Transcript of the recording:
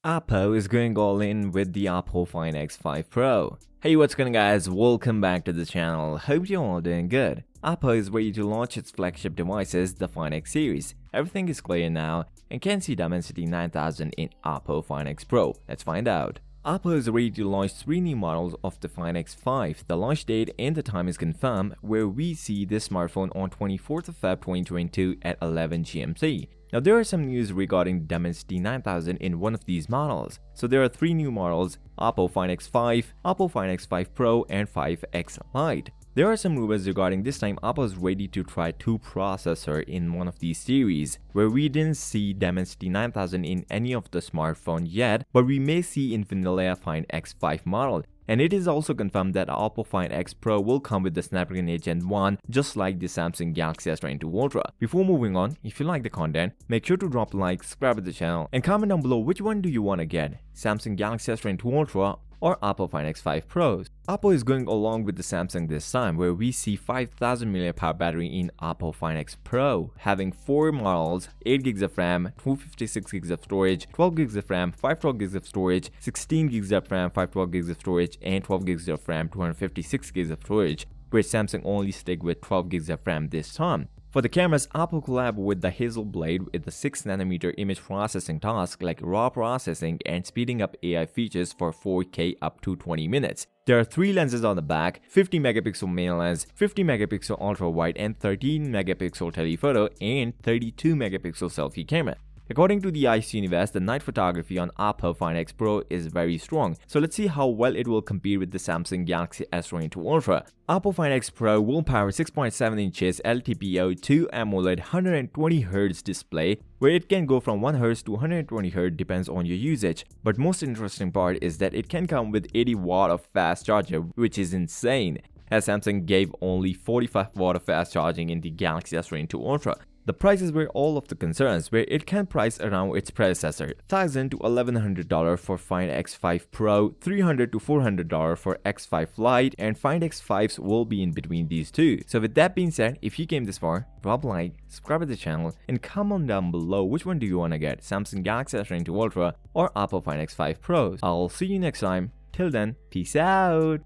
Oppo is going all in with the Oppo Find X5 Pro. Hey, what's going on guys, welcome back to the channel, hope you're all doing good. Oppo is ready to launch its flagship devices, the Find X series. Everything is clear now and can see Dimensity 9000 in Oppo Find X Pro. Let's find out. Oppo is ready to launch 3 new models of the Find X5. The launch date and the time is confirmed, where we see this smartphone on 24th of Feb 2022 at 11 GMT. Now there are some news regarding Dimensity 9000 in one of these models. So there are 3 new models: Oppo Find X5, Oppo Find X5 Pro and 5X Lite. There are some rumors regarding this time Oppo is ready to try 2 processor in one of these series, where we didn't see Dimensity 9000 in any of the smartphone yet, but we may see in vanilla Find X5 model. And it is also confirmed that Oppo Find X Pro will come with the Snapdragon 8 Gen 1, just like the Samsung Galaxy S22 Ultra. Before moving on, if you like the content, make sure to drop a like, subscribe to the channel, and comment down below which one do you want to get, Samsung Galaxy S22 Ultra or Oppo Find X5 Pros. Oppo is going along with the Samsung this time, where we see 5000 mAh battery in Oppo Find X Pro, having 4 models, 8GB of RAM, 256GB of storage, 12GB of RAM, 512GB of storage, 16GB of RAM, 512GB of storage, and 12GB of RAM, 256GB of storage, where Samsung only stick with 12GB of RAM this time. For the cameras, Oppo collab with the Hazel Blade with the 6nm image processing task like raw processing and speeding up AI features for 4K up to 20 minutes. There are 3 lenses on the back: 50MP main lens, 50MP ultra wide, and 13MP telephoto and 32MP selfie camera. According to the IC Universe, the night photography on Oppo Find X Pro is very strong, so let's see how well it will compete with the Samsung Galaxy S22 Ultra. Oppo Find X Pro will power 6.7 inches LTPO2 AMOLED 120Hz display, where it can go from 1Hz to 120Hz depends on your usage. But most interesting part is that it can come with 80W of fast charger, which is insane, as Samsung gave only 45W of fast charging in the Galaxy S22 Ultra. The prices were all of the concerns, where it can price around its predecessor, $1,000 to $1,100 for Find X5 Pro, $300 to $400 for X5 Lite, and Find X5s will be in between these two. So with that being said, if you came this far, drop a like, subscribe to the channel, and comment down below which one do you want to get, Samsung Galaxy S22 Ultra or Oppo Find X5 Pros. I'll see you next time. Till then, peace out!